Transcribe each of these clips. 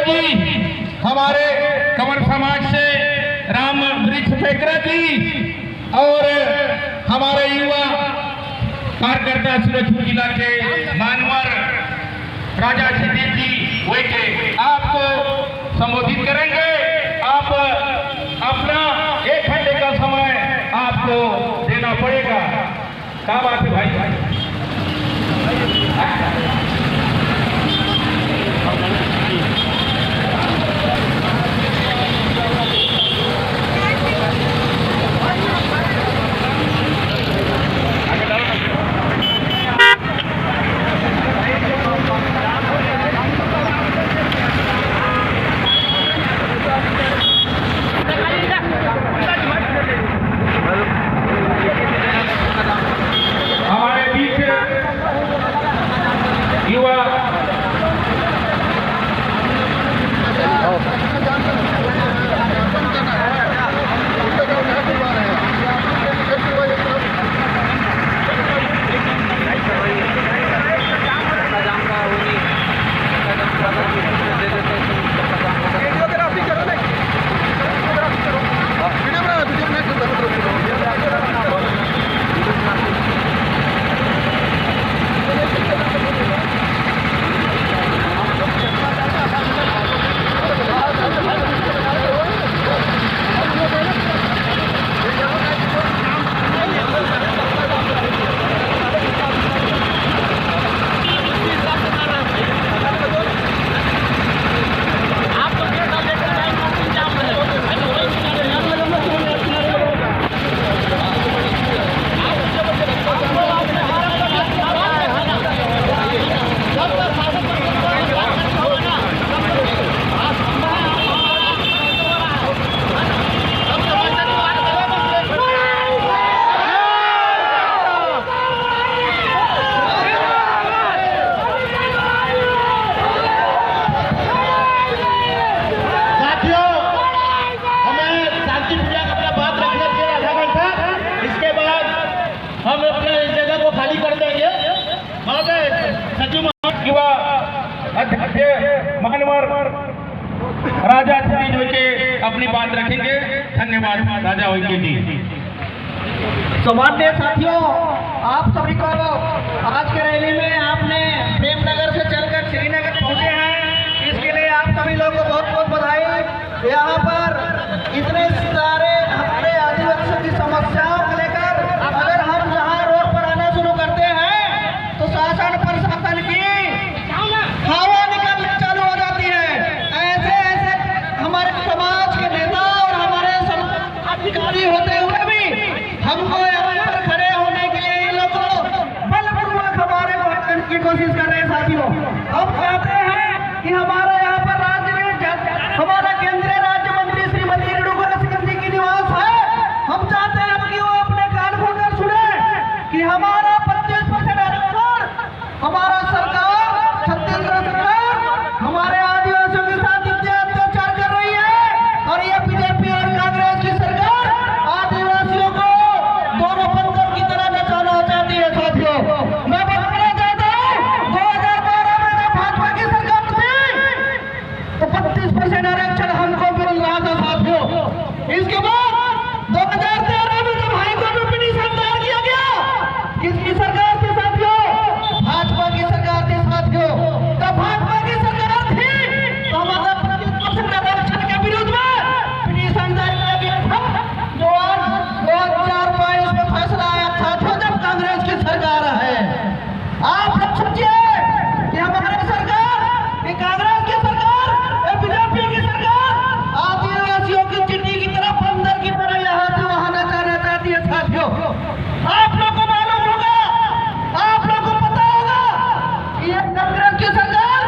जी, हमारे कंवर समाज से राम वृक्ष फेकरा जी और हमारे युवा कार्यकर्ता सूरजपुर जिला के मानवर राजा सिद्धि जी वैके आपको संबोधित करेंगे। आप अपना 1 घंटे का समय आपको देना पड़ेगा। क्या बात है भाई? हमारे बीच युवा युवा अध्यक्ष मानवर राजा सिद्धि वैके अपनी बात रखेंगे। धन्यवाद राजा वैके जी। सामान्य साथियों, आप सभी को आज के रैली में आपने प्रेमनगर से चलकर श्रीनगर पहुंचे हैं, इसके लिए आप सभी लोगों को बहुत बहुत बधाई। यहाँ पर इतने सारे हमारे आदिवासियों की समस्याओं को लेकर अगर हम जहाँ रोड पर आना शुरू करते हैं तो शासन प्रशासन की हवा निकलना चालू हो जाती है। ऐसे ऐसे हमारे समाज के नेता और हमारे अधिकारी होते हुए भी हमको यहाँ पर खड़े होने के लिए इन लोगों बलपूर्वक हमारे को हटाने की कोशिश कर रहे हैं। साथियों, हम चाहते हैं कि हमारे यहाँ पर राज्य में हमारा केंद्रीय राज्य मंत्री श्रीमती रेणुका सिंह जी की निवास है। हम चाहते हैं कि वो अपने कान खोलकर सुने कि हमारा 25% आरक्षण हमारा सरकार छत्तीसगढ़ सरकार हमारे आदिवासियों के साथ इतना अत्याचार कर रही है और ये बीजेपी और कांग्रेस की सरकार आदिवासियों को दोनों बंदर की तरह नचाना चाहती है। साथियों, मैं बताना चाहता हूँ 2012 में जब भाजपा की सरकार थी तो 32% आरक्षण हमको मिल रहा था। साथियों, इसके बाद 2013 में जब हाईकोर्ट में पिटीशन दायर किया गया, किसकी सरकार थी साथियों? भाजपा की सरकार थी। साथियों, जब भाजपा की सरकार थी तो हमारा 25% आरक्षण के विरुद्ध में पिटीशन दायर किया गया था, जो आज 2022 में फैसला आया। साथियों, जब कांग्रेस की सरकार है, आप लोग सोचिए कि हमारी सरकार, कि कांग्रेस की सरकार, बीजेपी की सरकार आदिवासियों की चिट्ठी की तरफ बंदर की तरह यहाँ से वहां नचाना चाहती है। साथियों, आप लोग को मालूम होगा, आप लोग को पता होगा कि ये कांग्रेस की सरकार,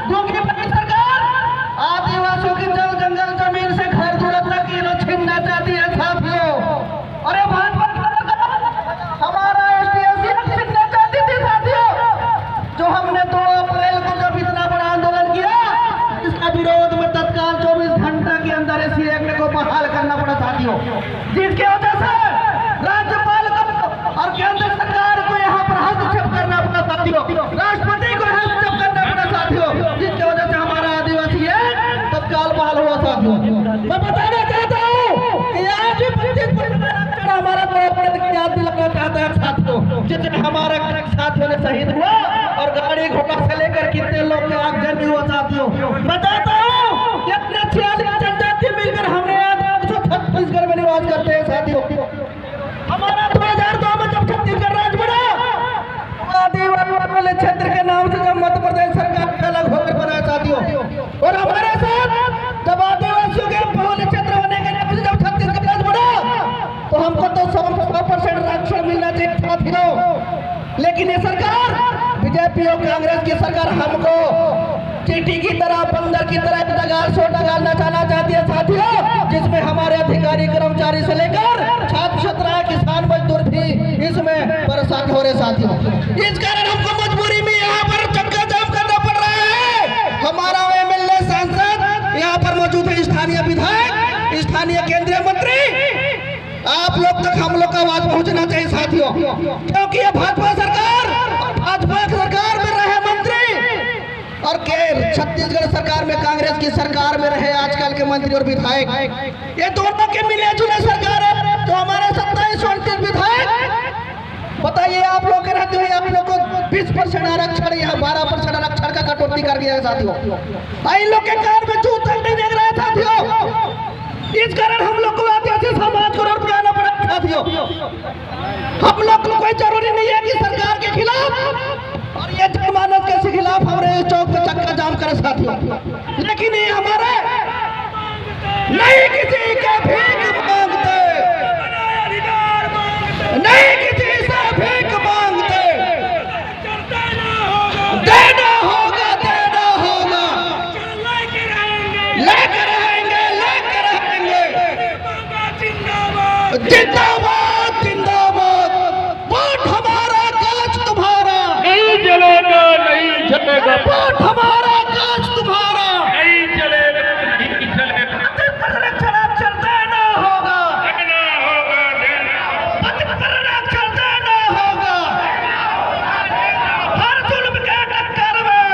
दूसरी बड़ी सरकार आदिवासियों की जल जंगल जमीन से घर दौलत तक ये लोग छीनना चाहती है। साथियों, अरे भाजपा हमारा ST/SC छीनना चाहती थी। साथियों, जो हमने 2 अप्रैल को जब इतना बड़ा आंदोलन किया, इसका विरोध में तत्काल 24 घंटे के अंदर SC एक्ट को बहाल करना पड़ा। साथियों, जिसकी वजह से राज्यपाल को और केंद्र सरकार को यहाँ पर हस्तक्षेप करना पड़ा। साथियों, राष्ट्रपति को हस्तक्षेप करना पड़ा। साथियों, जिसकी वजह से हमारा आदिवासी साथियों। मैं बताना चाहता हूँ कि आज भी 25% आरक्षण हमारा को याद दिलाना चाहता है साथियों। जितने हमारे साथियों ने शहीद हुआ और गाड़ी घोड़ा से लेकर कितने लोग के आग जल हुआ साथियों। बताता हूँ कि अपने 46 जनजाति मिलकर हमने आज छत्तीसगढ़ में निवास करते हैं साथियों। हमारा 2002 में जब छत्तीसगढ़ राज्य बना, आदिवासी वाले क्षेत्र के नाम से जब मध्य प्रदेश सरकार अलग होकर बनाया साथियों, और हमारे साथ जब आदिवासियों के बहुल क्षेत्र होने के नाम से जब छत्तीसगढ़ राज्य बना, तो हमको तो 100% आरक्षण मिलना चाहिए साथियों। लेकिन ये सरकार बीजेपी और कांग्रेस की सरकार हमको चींटी की तरह, बंदर की तरह डगाल सो डगाल नचाना चाहती है साथियों, जिसमें हमारे अधिकारी कर्मचारी से लेकर छात्र छात्रा किसान मजदूर भी इसमें परेशान हो रहे साथियों। इस कारण हमको मजबूरी में यहाँ पर चक्का जाम करना पड़ रहा है। हमारा एमएलए सांसद यहाँ पर मौजूद है, स्थानीय विधायक, स्थानीय केंद्रीय मंत्री, आप लोग तक हम लोग का आवाज पहुंचना चाहिए साथियों, क्योंकि ये भाजपा सरकार में रहे मंत्री और छत्तीसगढ़ सरकार में कांग्रेस की सरकार में रहे आजकल के मंत्री और विधायक, ये दोनों के मिले जुले सरकार है। तो हमारे 27-29 विधायक, बताइए आप लोग के रहते हुए आप लोग को 20% आरक्षण या 12% आरक्षण का कटौती कर दिया है साथियों। इन लोग के कार में जूत तक नहीं देख रहे साथियों। इस कारण हम लोग को आदिवासी समाज को रोड लगाना पड़ा साथियों। हम लोग को कोई जरूरी नहीं है कि सरकार के खिलाफ और ये जनमानस के खिलाफ हमारे चौक पे चक्का जाम करे साथियों, लेकिन ये हमारे नहीं किसी के भीख मांगते, नहीं किसी से भीख मांगते, देना होगा लेकर रहेंगे जिंदाबाद जिंदाबाद। वोट हमारा काज तुम्हारा नहीं चलेगा, नहीं चलेगा, वोट हमारा काज तुम्हारा नहीं चलेगा, नहीं चलेगा, आरक्षण देना होगा, देना होगा, आरक्षण देना होगा। हर जुल्म के टक्कर में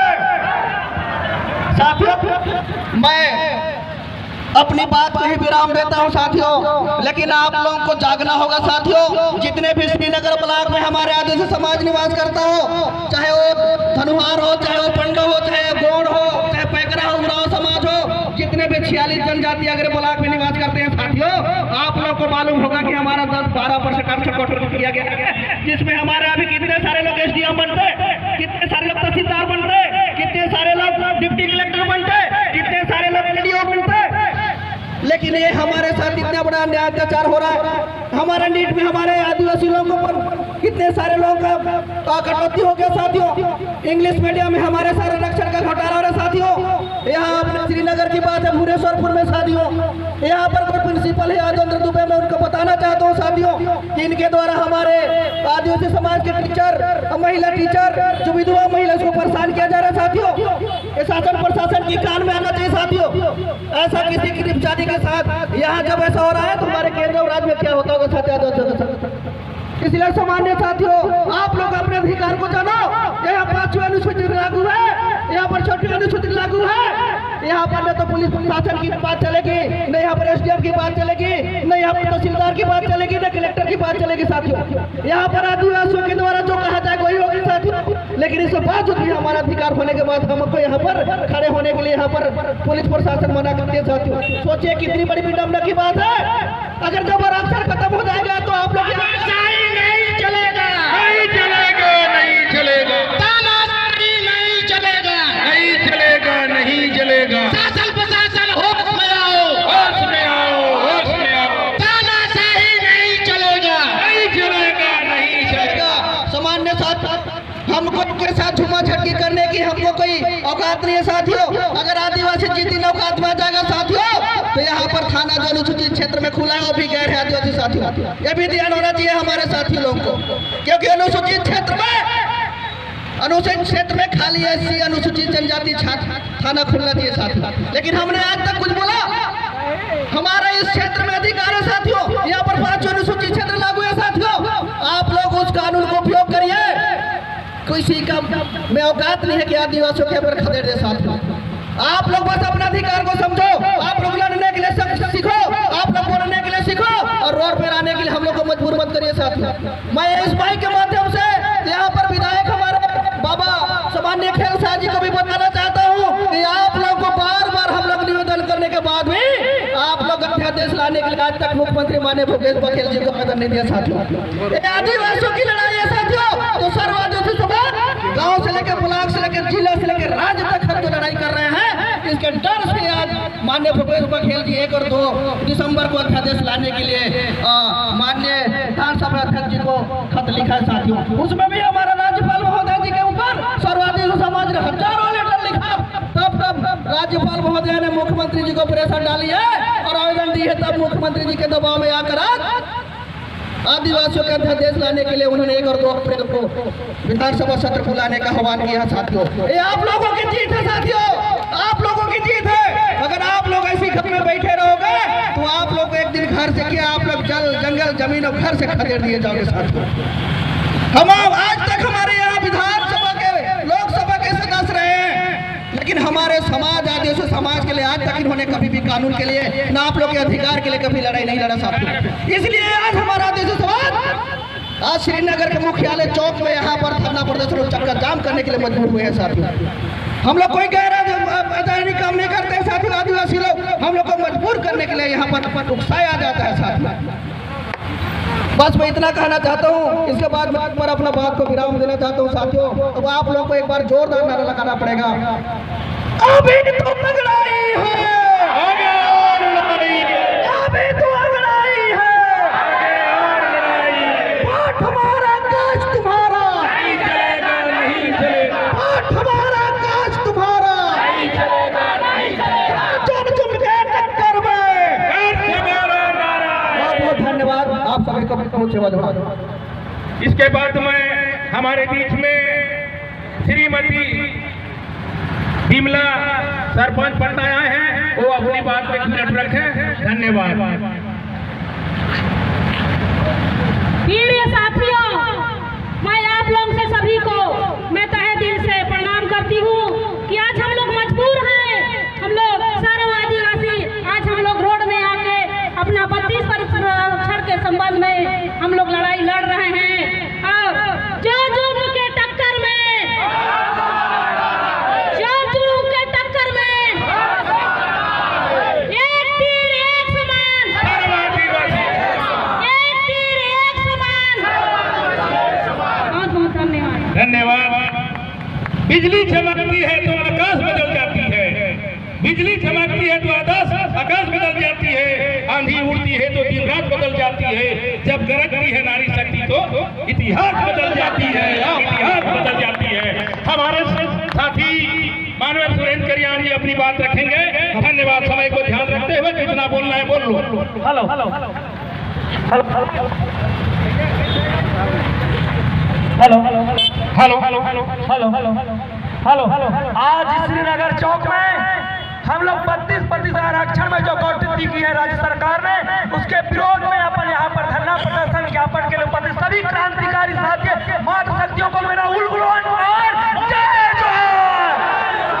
साथियों मैं अपनी बात को ही विराम देता हूं साथियों, लेकिन आप लोगों को जागना होगा साथियों। जितने भी श्रीनगर ब्लॉक में हमारे आदिवासी समाज निवास करता हो, चाहे वो धनुहार हो, चाहे वो पंडो हो, चाहे गोंड हो, चाहे पैकरा हो, उराव समाज हो, जितने भी 46 जनजाति अगर ब्लॉक में निवास करते हैं साथियों, आप लोग को मालूम होगा कि हमारा 10-12% आरक्षण कटौती किया गया है, जिसमें हमारे अभी कितने सारे लोग SDM बनते, कितने सारे लोग तहसीलदार बनते, कितने सारे लोग डिप्टी कलेक्टर बनते, कितने सारे लोग LDO बनते। लेकिन ये हमारे साथ इतना बड़ा अन्याय अत्याचार हो रहा है। हमारे नीट में हमारे आदिवासी लोगों पर कितने सारे लोगों का कटौती हो गया साथियों। इंग्लिश मीडियम में हमारे सारे आरक्षण का घोटाला हो रहा है साथियों। यहाँ अपने श्रीनगर की बात है, भूरेश्वरपुर में साथियों, यहाँ पर कोई प्रिंसिपल है आनंद दुबे, मैं उनको बताना चाहता हूँ साथियों कि इनके द्वारा हमारे आदिवासी समाज के टीचर, महिला टीचर, जो विधवा महिला, उसको परेशान किया जा रहा है साथियों। ये शासन प्रशासन की कान में आना चाहिए साथियों। ऐसा किसी की निपचानी के साथ यहाँ जब ऐसा हो रहा है तो हमारे केंद्र और राज्य में क्या होता होगा साथियों। इसलिए सामान्य साथियों, आप लोग अपने अधिकार को जानो। यहाँ 5वीं अनुसूचित लागू है, यहाँ पर 6वीं अनुसूचित लागू है। यहाँ पर न तो पुलिस प्रशासन की बात चलेगी, न यहाँ पर SDM की बात चलेगी, न यहाँ पर तहसीलदार की बात चलेगी, न कलेक्टर की बात चलेगी साथियों। यहाँ पर आदिवासियों के द्वारा जो कहा जाए वही होगी साथियों। लेकिन इसके बावजूद भी हमारा अधिकार होने के बाद हमको यहाँ पर खड़े होने के लिए यहाँ पर पुलिस प्रशासन मना करती है साथियों। सोचिए कितनी बड़ी विडम्बना की बात है। अगर जब आरक्षण खत्म हो जाएगा तो आप लोग नहीं चलेगा, नहीं चलेगा, नहीं चलेगा, नहीं चलेगा, नहीं चलेगा, नहीं चलेगा। शासन प्रशासन होश में आओ, होश में आओ, होश में आओ। तानाशाही नहीं चलेगा, नहीं चलेगा, नहीं चलेगा। सामान्य साथ हमको के साथ झुमा झटकी करने की हमको कोई औकात नहीं है साथियों। अगर आदिवासी जिस दिन औकात में आ जाएगा साथियों तो यहाँ पर थाना जो अनुसूचित क्षेत्र में खुला है वो भी गैर है आदिवासी साथियों। ये भी ध्यान होना चाहिए हमारे साथी लोगों को, क्योंकि अनुसूचित क्षेत्र में खाली SC अनुसूचित जनजाति थाना खुलना चाहिए साथियों। लेकिन हमने आज तक कुछ बोला। हमारा इस क्षेत्र में अधिकार है साथियों। यहाँ पर 5 अनुसूचित क्षेत्र लागू है साथियों। आप लोग उस कानून को उपयोग करिए। किसी का में औकात नहीं है कि आदिवासियों के ऊपर खदेड़ दे साथियों। आप लोग बस अपना अधिकार को समझो। आप लोग लड़ने करिए साथियों। मैं इस माइक के माध्यम से यहाँ पर विधायक हमारे बाबा सामान्य खेल शाह जी को भी बताना चाहता हूँ कि आप लोग को बार बार हम लोग निवेदन करने के बाद भी आप लोग अध्यादेश लाने के लिए आज तक मुख्यमंत्री माननीय भूपेश बघेल जी को कदम नहीं दिया साथियों। आदिवासियों की लड़ाई है साथियों, तो सर्ववादियों से गांव से लेकर ब्लॉक से लेकर जिला से लेकर राज्य तक हम जो लड़ाई कर रहे हैं, इसके डर से आज माननीय भूपेश बघेल जी 1 और 2 दिसंबर को अध्यादेश लाने के लिए माननीय विधानसभा अध्यक्ष जी को खत लिखा है साथियों। उसमें भी हमारा राज्यपाल महोदय जी के ऊपर सर्ववादी समाज ने हजारों लेटर लिखा, तब राज्यपाल महोदय ने मुख्यमंत्री जी को प्रेशर डाली है और आवेदन दी है, तब मुख्यमंत्री जी के दबाव में आकर आदिवासियों के अध्यादेश लाने के लिए उन्होंने 1 और 2 अप्रैल को विधानसभा सत्र बुलाने का आह्वान किया साथियों। ये आप लोगों की जीत है साथियों, आप लोगों की जीत है। अगर आप लोग ऐसी घर में बैठे रहोगे तो आप लोग एक दिन घर से क्या आप लोग जंगल जमीन और घर से खदेड़ दिए जाओगे साथियों। हम आज तक हमारे यहाँ विधानसभा के लोकसभा के सदस्य रहे हैं, लेकिन हमारे समाज आदिवासी समाज के लिए आज तक इन्होंने कभी भी कानून के लिए ना आप लोग के अधिकार के लिए कभी लड़ाई नहीं लड़ा साथियों। इसलिए आज हमारा आदिवासी समाज आज श्रीनगर के मुख्यालय चौक में यहाँ पर धरना प्रदर्शन और चक्का जाम करने के लिए मजबूर हुए हैं साथियों। हम लोग कोई गैर काम नहीं करते हैं साथियों, आदिवासी लोग हम लोग को मजबूर करने के लिए यहाँ पर उकसाया जाता है साथियों। बस मैं इतना कहना चाहता हूँ, इसके बाद मैं पर अपना बात को विराम देना चाहता हूँ साथियों। तो आप लोग को एक बार जोरदार नारा लगाना पड़ेगा, अभी तो अंगड़ाई है, अभी तो अंगड़ाई है, पाठ हमारा काज तुम्हारा, पाठ हमारा काज तुम्हारा, चुन चुन के टक्कर में। बहुत बहुत धन्यवाद आप सभी को बहुत धन्यवाद। इसके बाद में हमारे बीच में श्रीमती बिमला सरपंच पटना आए हैं, वो अपनी बात में 1 मिनट रखें। धन्यवाद। प्रिय साथियों, मैं आप लोग से सभी को मैं तहे दिल से प्रणाम करती हूँ कि आज हम लोग मजबूर हैं, हम लोग सारे आदिवासी आज हम लोग रोड में आके अपना 32% आरक्षण के संबंध में हम लोग लड़ाई लड़ रहे हैं। और जो जुर्म के टक्कर में, जो जुर्म के टक्कर में एक तीर एक समान, एक तीर एक समान। बहुत बहुत धन्यवाद। धन्यवाद। बिजली चमकती है तो आकाश बदल जाती है, बिजली चमकती है तो आकाश बदल जाती है, आंधी उड़ती है तो दिन रात बदल जाती है, जब गरजती है नारी शक्ति तो इतिहास बदल जाती है, इतिहास बदल जाती है। हमारे साथी मानव सुरेंद्र करियान जी अपनी बात रखेंगे। धन्यवाद। समय को ध्यान रखते हुए जितना बोलना है बोल लो। Hello hello hello hello hello hello hello hello hello hello hello hello आज श्रीनगर चौक में हम लोग 32% आरक्षण में जो कटौती की है राज्य सरकार ने, उसके विरोध में अपन यहाँ पर धरना प्रदर्शन ज्ञापन के लिए उपस्थित सभी क्रांतिकारी साथी मातृ शक्तियों को मेरा उलगुलान और जय जोहार।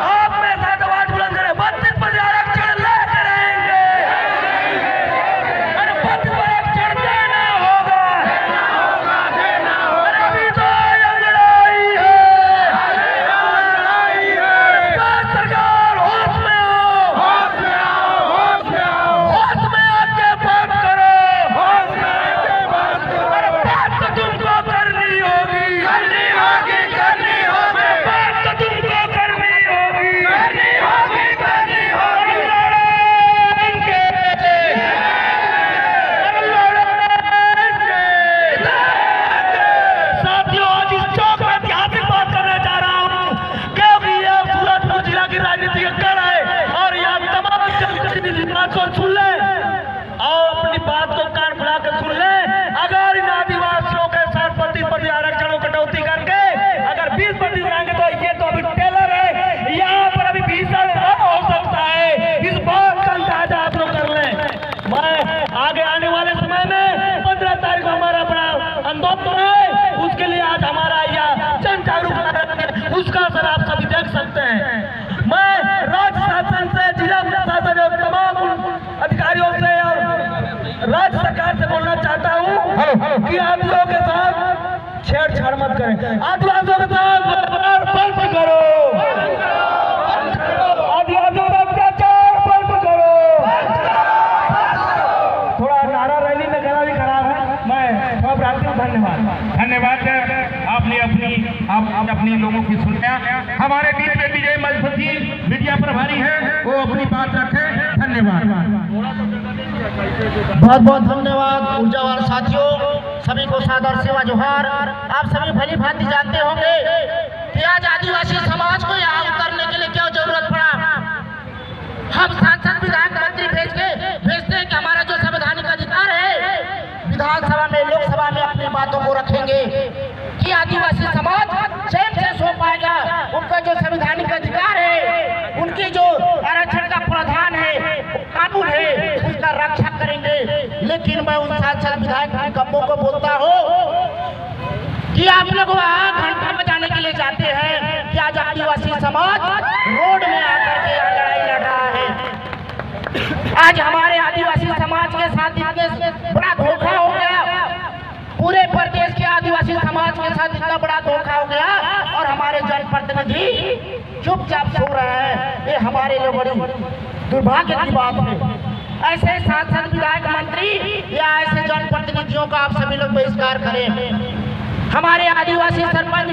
आप में साथ आवाज बुलंद करें, 32% आरक्षण लेकर आएंगे, 32% आरक्षण देना होगा, अभी तो अंगड़ाई है, सरकार होश में आओ, होश में आके बात करो, बात तो तुमको करनी होगी, बात आदिवासियों के साथ छेड़छाड़ मत करें। आदिवासियों के साथ अत्याचार बंद करो। आदिवासियों का अत्याचार बंद करो। थोड़ा नारा रैली में गला भी खराब है, मैं थोड़ा प्रार्थी हूँ। धन्यवाद। धन्यवाद। आपने अपनी लोगों की सुना। हमारे बीच में विजय मजपति मीडिया प्रभारी है, वो अपनी बात रखे। धन्यवाद। बहुत बहुत धन्यवाद। ऊर्जावान साथियों, सभी को सादर सेवा जोहार। आप सभी भली भांति जानते होंगे कि आज आदिवासी समाज को यहाँ उतरने के लिए क्या जरूरत पड़ा। हम सांसद विधायक मंत्री भेजते हैं कि हमारा जो संवैधानिक अधिकार है विधानसभा में, लोकसभा में अपनी बातों को रखेंगे कि आदिवासी समाज चैन से सो पाएगा। उनका जो संवैधानिक अधिकार है, उनकी जो आरक्षण का प्रावधान है, कानून है, उसका रक्षा करेंगे। लेकिन मैं उन सांसद विधायक निकम्मों को बोलता हूँ कि आप लोग वहाँ घंटा बजाने के लिए जाते हैं कि आज आदिवासी समाज रोड में आकर के लड़ाई लड़ रहा है। आज हमारे आदिवासी समाज के साथ इतने बड़ा धोखा हो गया, पूरे प्रदेश के आदिवासी समाज के साथ इतना बड़ा धोखा हो गया, और हमारे जनप्रतिनिधि चुपचाप सो रहे हैं। ये हमारे लिए बड़ी दुर्भाग्य की बात है। ऐसे सांसद विधायक मंत्री या ऐसे जनप्रतिनिधियों का आप सभी लोग बहिष्कार करें। हमारे आदिवासी सरपंच,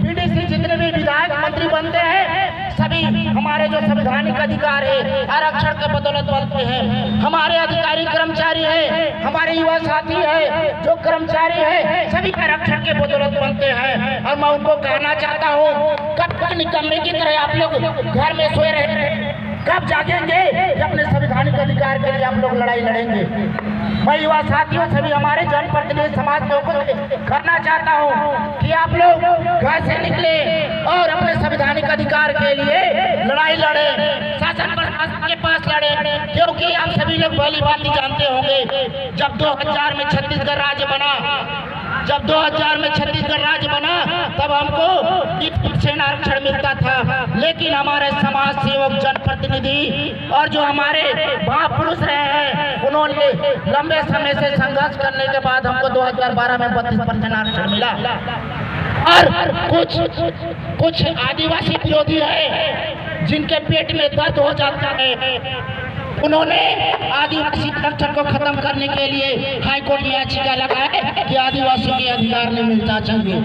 बीडीसी जितने भी विधायक मंत्री बनते हैं, सभी हमारे जो संवैधानिक अधिकार है आरक्षण के बदौलत बनते हैं। हमारे अधिकारी कर्मचारी है, हमारे युवा साथी है जो कर्मचारी है, सभी आरक्षण के बदौलत बनते हैं। और मैं उनको कहना चाहता हूँ, कब तक निकम्मे की तरह आप लोग घर में सोए रहे, कब जागेंगे कि अपने संवैधानिक अधिकार के लिए आप लोग लड़ाई लड़ेंगे। मैं युवा साथियों, सभी हमारे जनप्रतिनिधि समाज लोगों को करना चाहता हूँ कि आप लोग घर से निकले और अपने संवैधानिक अधिकार के लिए लड़ाई लड़े, शासन प्रशासन के पास लड़े। क्योंकि आप सभी लोग भली भांति जानते होंगे, जब 2000 में छत्तीसगढ़ राज्य बना, तब हमको 20% आरक्षण मिलता था। लेकिन हमारे समाज सेवक, जनप्रतिनिधि और जो हमारे महापुरुष रहे हैं, उन्होंने लंबे समय से संघर्ष करने के बाद हमको 2012 में 32% आरक्षण मिला। और कुछ आदिवासी विरोधी है जिनके पेट में दर्द हो जाता है, उन्होंने आदिवासी आरक्षण को खत्म करने के लिए हाईकोर्ट में याचिका लगाए कि आदिवासियों के अधिकार नहीं मिलना चाहिए,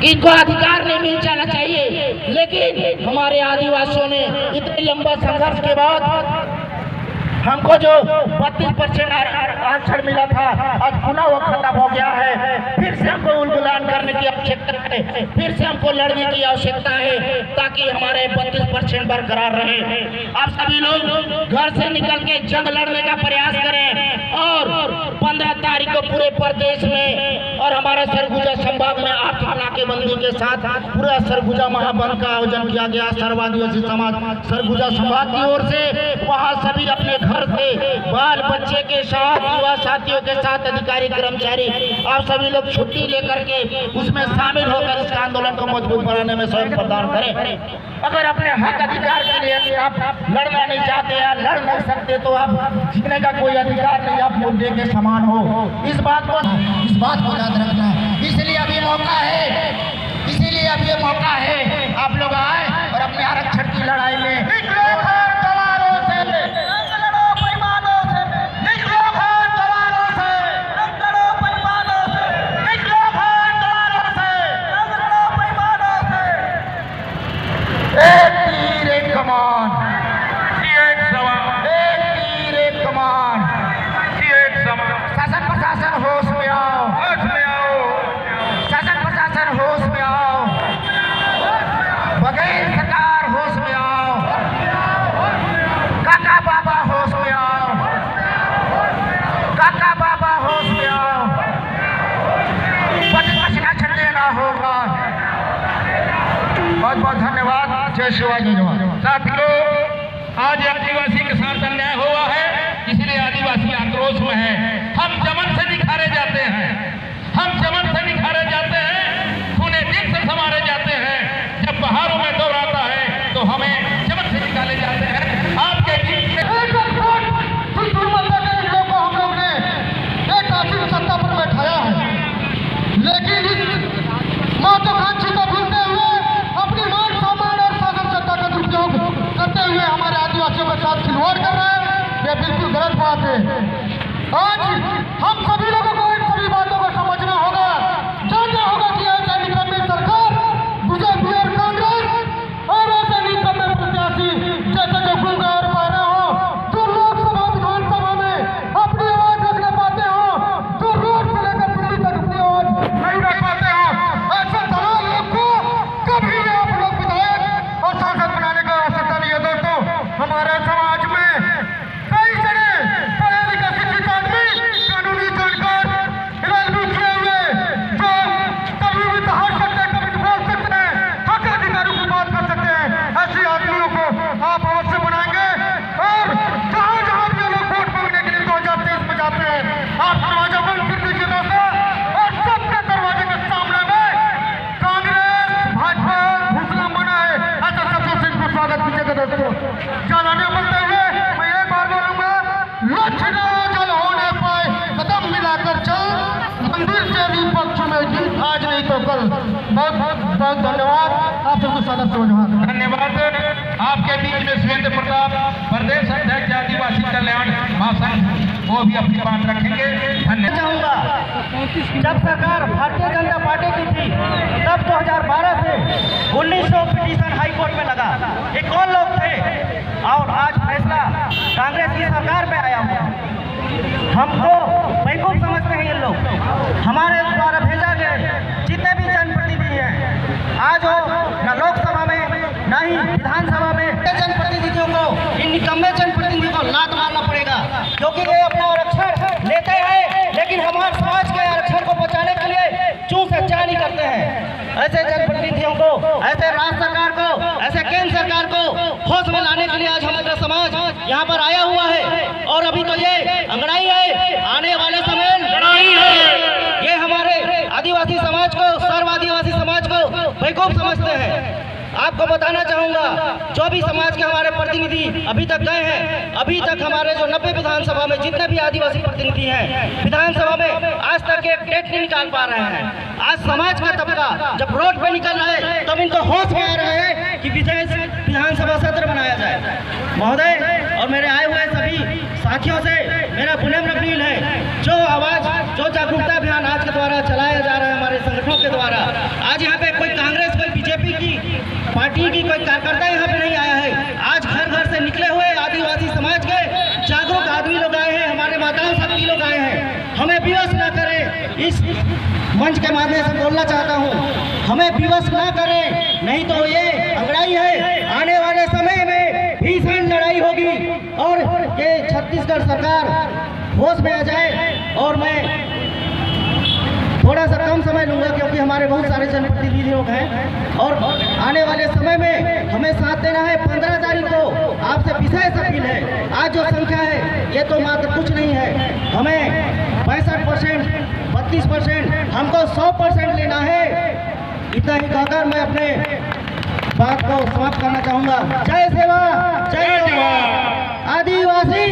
इनको अधिकार नहीं मिल जाना चाहिए। लेकिन हमारे आदिवासियों ने इतने लंबा संघर्ष के बाद हमको जो 32% आरक्षण मिला था, आज पुनः वो खत्म हो गया है। फिर से हमको उलगुलान करने की आवश्यकता है, फिर से हमको लड़ने की आवश्यकता है, ताकि हमारे 32% बरकरार रहे। आप सभी लोग घर से निकल के जंग लड़ने का प्रयास करें। और 15 तारीख को पूरे प्रदेश में और हमारे सरगुजा संभाग में 8 नाकेबंदी के साथ पूरा सरगुजा महाबंद का आयोजन किया गया। सर्व आदिवासी समाज सरगुजा संभाग की ओर से वहाँ सभी अपने घर से बाल बच्चे के साथ, युवा साथियों के साथ, अधिकारी कर्मचारी, आप सभी लोग छुट्टी लेकर के उसमें शामिल होकर इस आंदोलन को मजबूत बनाने में सहयोग प्रदान करें। अगर अपने हक अधिकार के लिए आप लड़ना नहीं चाहते या लड़ नहीं सकते तो आप जीने का कोई अधिकार नहीं, आप मुद्दे के समान हो। इस बात को याद रखना। इसलिए अब ये मौका है, आप लोग आए और अपने आरक्षण की लड़ाई में शासन प्रशासन होश में आओ, शासन प्रशासन होश में आओ, बघेल सरकार होश में आओ, काका बाबा होश में आओ, काका बाबा होश में आओ। 32% आरक्षण देना होगा। बहुत बहुत धन्यवाद। जय शिवाजी। साथियों, आज आदिवासी के साथ अन्याय हुआ है, इसलिए आदिवासी आक्रोश में है। हम चमन से निखारे जाते हैं, खूने दिल से संवारे जाते हैं। जब पहाड़ों में दौर आता है तो हमें चमन से निकाले जाते हैं। आपके बीच में हुए हमारे आदिवासियों के साथ खिलवाड़ कर रहे हैं, यह बिल्कुल गलत बात है। आज हम सभी लोगों को इन सभी बातों को समझना होगा, जानना होगा कि ऐसा निकम्मे सरकार बीजेपी और कांग्रेस और ऐसे निकम्मे प्रत्याशी जैसे जो गूंगा और बहरा हो, जो लोकसभा विधानसभा में अपनी आवाज रखने पाते हो, जो रोड से लेकर दिल्ली तक अपनी आवाज नहीं रख पाते हो, ऐसे तमाम लोग को कभी भी आप लोग विधायक और सांसद बनाने का आवश्यकता नहीं है। दोस्तों, हमारे समाज में कई जने पढ़े लिखे शिक्षित आदमी, कानूनी जानकार, राजनीति किए हुए, जो कभी भी दहाड़ सकते हैं, कभी बोल सकते हैं, हक अधिकारों की बात कर सकते हैं, ऐसे आदमियों को आप अवश्य बनाएंगे। और जहाँ जहाँ भी लोग वोट मांगने के लिए 2023 में जाते हैं, आप दरवाजा बंद कर दीजिए दोस्तों, और सबके दरवाजे के सामने में कांग्रेस भाजपा घोषणा बना है, ऐसा सबसे सिंह को स्वागत कीजिएगा दोस्तों। ज्यादा नहीं बोलते हुए मैं एक बार बोलूंगा, लक्ष्य न जल होने पाए, कदम मिलाकर चल, मंदिर से दीपक चुमे दिन, आज नहीं तो कल। बहुत बहुत धन्यवाद, आप सबको सादर नमस्कार। धन्यवाद। आपके बीच में सुरेंद्र प्रताप, प्रदेश अध्यक्ष आदिवासी कल्याण महासंघ, वो भी अपनी बात रखेंगे। धन्यवाद। चाहूंगा, जब सरकार भारतीय जनता पार्टी की थी, तब 2012 से 1900 पिटीशन हाई कोर्ट में लगा। ये कौन लोग थे? और आज फैसला कांग्रेस की सरकार में आया हुआ। हमको बेवकूफ समझते हैं ये लोग। हमारे द्वारा भेजा गए जितने भी जनप्रतिनिधि हैं, आज हो न लोकसभा में न ही विधानसभा में, जनप्रतिनिधियों को, इन निकम्मे जनप्रतिनिधियों को लात मारना पड़ेगा, क्योंकि ये अपना आरक्षण लेते हैं, लेकिन हमारे समाज के आरक्षण को बचाने के लिए चूं से चा नहीं करते हैं। ऐसे जनप्रतिनिधियों को, ऐसे राज्य सरकार को, ऐसे केंद्र सरकार को होश में लाने के लिए आज हमारा समाज यहाँ पर आया हुआ है। और अभी तो ये अंगड़ाई है, आने वाले समय लड़ाई है। ये हमारे आदिवासी समाज को, सर्व आदिवासी समाज को बेवकूफ समझते हैं। आपको बताना चाहूंगा, जो भी समाज के हमारे प्रतिनिधि अभी तक गए हैं, अभी तक हमारे जो 90 विधानसभा में जितने भी आदिवासी प्रतिनिधि हैं, विधानसभा में आज तक एक टेट नहीं निकाल पा रहे हैं। आज समाज का तबका जब रोड पे निकल रहा है, तब इनको होश में आ रहा है कि विशेष विधानसभा सत्र बनाया जाए। महोदय और मेरे आए हुए सभी साथियों से मेरा विनम्र अपील है, जो आवाज, जो जागरूकता अभियान आज के द्वारा चलाया जा रहा है हमारे संगठनों के द्वारा, आज यहाँ पे कोई कांग्रेस, कोई बीजेपी की पार्टी की कोई कार्यकर्ता यहाँ पे नहीं आया है। आज घर घर से निकले हुए आदिवासी समाज के जागरूक आदमी लोग आए हैं, हमारे माताओं शक्ति लोग आए हैं। हमें विवश न करें, इस मंच के माध्यम से बोलना चाहता हूँ, हमें विवश न करें, नहीं तो ये अंगड़ाई है, आने वाले समय में भीषण लड़ाई होगी और ये छत्तीसगढ़ सरकार होश में आ जाए। और मैं थोड़ा सा कम समय लूंगा, क्योंकि हमारे बहुत सारे जनप्रतिनिधि लोग हैं और आने वाले समय में हमें साथ देना है। 15 तारीख को आपसे विशेष अपील है। आज जो संख्या है ये तो मात्र कुछ नहीं है, हमें 65%, 32%, हमको 100% लेना है। इतना ही कहकर मैं अपने बात को समाप्त करना चाहूंगा। जय सेवा, जय जवान। आदिवासी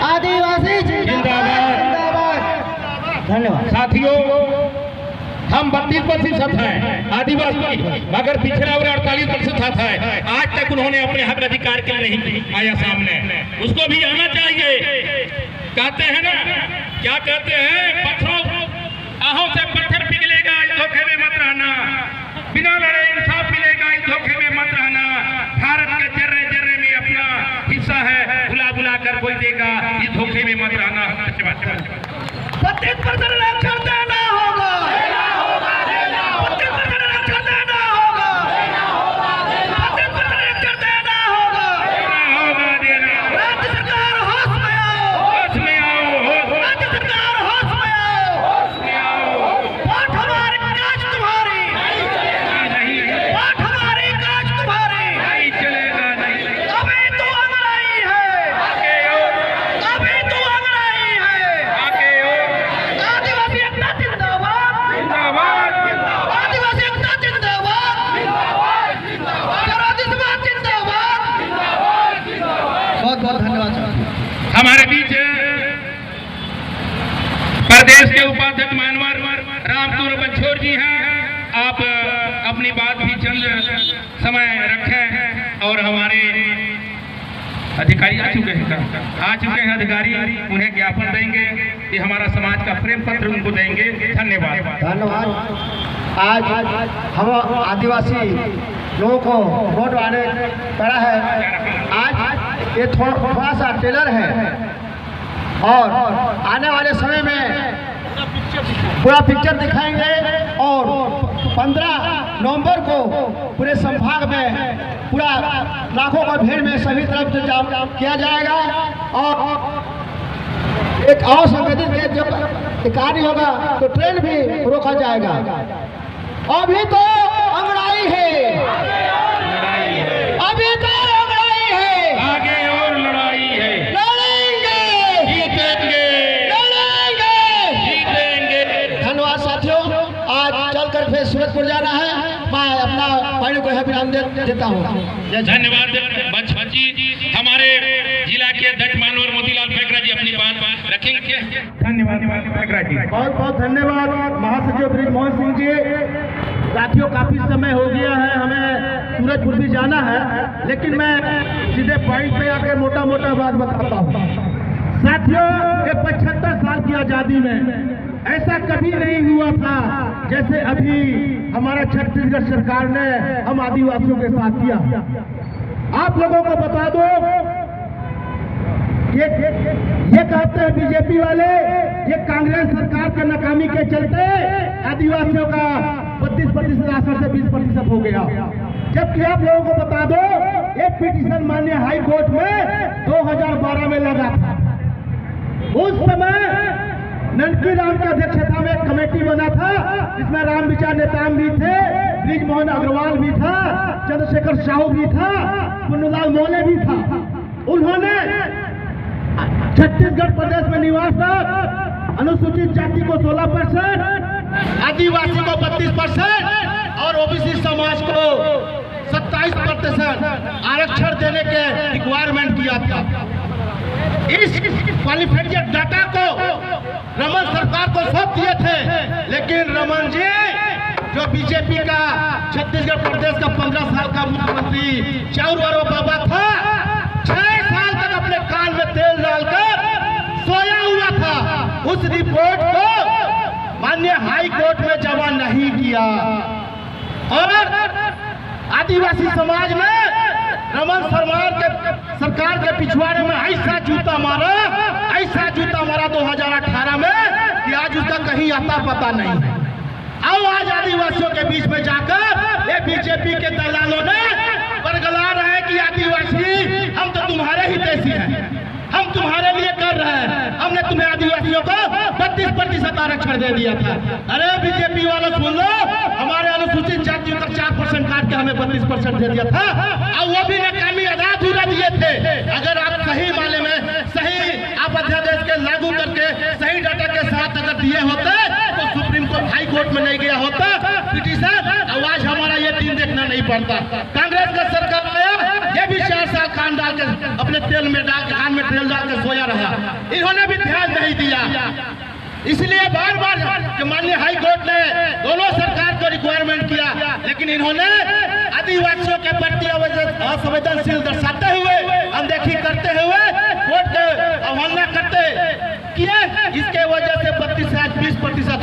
आदिवासी जिंदाबाद। धन्यवाद। साथियों, हम 32% हैं आदिवासी, मगर पिछड़ा वर्ग 48% है। आज तक उन्होंने अपने हक अधिकार के लिए नहीं आया सामने, उसको भी आना चाहिए। कहते हैं ना, क्या कहते हैं, पत्थरों आहों से पत्थर पिघलेगा, इस धोखे में मत रहना, बिना लड़े इंसाफ मिलेगा, इस धोखे में मत रहना। भारत के जर्रे जर्रे में अपना हिस्सा है, बुला बुला कर कोई देगा, इस धोखे में मत रहना। 32% आरक्षण देना होगा, 32% आरक्षण देना होगा, 32% आरक्षण देना होगा। राज्य सरकार होश में आओ, राज्य सरकार होश में आओ। वोट हमारी, काज तुम्हारी, वोट हमारी, काज तुम्हारी। अभी तो अंगड़ाई है, अभी तो अंगड़ाई है। आदिवासी एकता और हमारे अधिकारी आ चुके हैं अधिकारी, उन्हें ज्ञापन देंगे कि हमारा समाज का प्रेम पत्र उनको देंगे। धन्यवाद। धन्यवाद। आज हम आदिवासी लोगों को वोट आने पड़ा है। आज ये थोड़ा सा टेलर है और आने वाले समय में पूरा पिक्चर दिखाएंगे और 15 नवंबर को पूरे संभाग में पूरा लाखों का भीड़ में सभी तरफ से जाम किया जाएगा और एक और संगठित के जब कार्य होगा तो ट्रेन भी रोका जाएगा। अभी तो अंगड़ाई है, अभी तो अंगड़ाई है, आगे और लड़ाई है, लड़ेंगे, जीतेंगे, लड़ेंगे, जीतेंगे। धन्यवाद साथियों। आज चलकर फिर सूरजपुर जाना है। मैं अपना भाई को अभिनंदन देता हूँ। धन्यवाद बचपन जी। हमारे जिला के अध्यक्ष मानवर मोतीलाल फेकरा जी अपनी बात रखेंगे। धन्यवाद फेकरा जी। बहुत बहुत धन्यवाद महासचिव ब्रिजमोहन सिंह जी। साथियों, काफी समय हो गया है, हमें सूरजपुर भी जाना है, लेकिन मैं सीधे पॉइंट पे आकर मोटा मोटा बात बताता हूँ। साथियों, ये 75 साल की आजादी में ऐसा कभी नहीं हुआ था जैसे अभी हमारा छत्तीसगढ़ सरकार ने हम आदिवासियों के साथ किया। आप लोगों को बता दो, ये कहते हैं बीजेपी वाले, ये कांग्रेस सरकार के नाकामी के चलते आदिवासियों का 32% आसन से 20% हो गया। जबकि आप लोगों को बता दो, ये पिटीशन माननीय हाई कोर्ट में 2012 में लगा था। उस समय ननकी राम की अध्यक्षता में एक कमेटी बना था, जिसमें राम विचार नेताम भी थे, ब्रिजमोहन अग्रवाल भी था, चंद्रशेखर साहू भी था, पुन्नूलाल मोले भी था। उन्होंने छत्तीसगढ़ प्रदेश में निवासरत अनुसूचित जाति को 16%, आदिवासी को 32% और ओबीसी समाज को 27% आरक्षण देने के रिक्वायरमेंट किया था। इस क्वालिफाइड डाटा को रमन सरकार को सौंप दिए थे, लेकिन रमन जी जो बीजेपी का छत्तीसगढ़ प्रदेश का 15 साल का मुख्यमंत्री चाउर बाबा था, 6 साल तक अपने कान में तेल डालकर सोया हुआ था। उस रिपोर्ट को माननीय हाई कोर्ट में जमा नहीं किया और आदिवासी समाज ने रमन सरकार के पिछवाड़े में ऐसा जूता मारा 2018 में कि आज उसका कहीं आता पता नहीं है। अब आज आदिवासियों के बीच में जाकर ये बीजेपी के दलालों ने बरगला रहे हैं कि आदिवासी हम तो तुम्हारे ही देशी हैं, हम तुम्हारे लिए कर रहे हैं, हमने तुम्हें आदिवासियों को 32% आरक्षण दे दिया था। अरे बीजेपी वालों सुन लो, हमारे अनुसूचित जातियों का 4% काट के हमें 32% दे दिया था और वो भी नाकामी अधूरा दिए थे। अगर आप सही माने में सही आप अध्यादेश के लागू करके सही डाटा के साथ अगर दिए होते तो सुप्रीम कोर्ट हाई कोर्ट में नहीं गया होता पिटीशन, आवाज हमारा ये दिन देखना नहीं पड़ता। कांग्रेस का सरकार आया, ये भी 4 साल कान डाल के अपने तेल में डाल के कान में तेल डाल के सोया रहा, इन्होंने भी ध्यान नहीं दिया। इसलिए बार बार माननीय हाई कोर्ट ने दोनों सरकार को रिक्वायरमेंट किया, लेकिन इन्होंने आदिवासियों के प्रति असंवेदनशील दर्शाते हुए, अनदेखी करते हुए, कोर्ट के अवहेलना करते किए। इसके वजह से 32 से 20%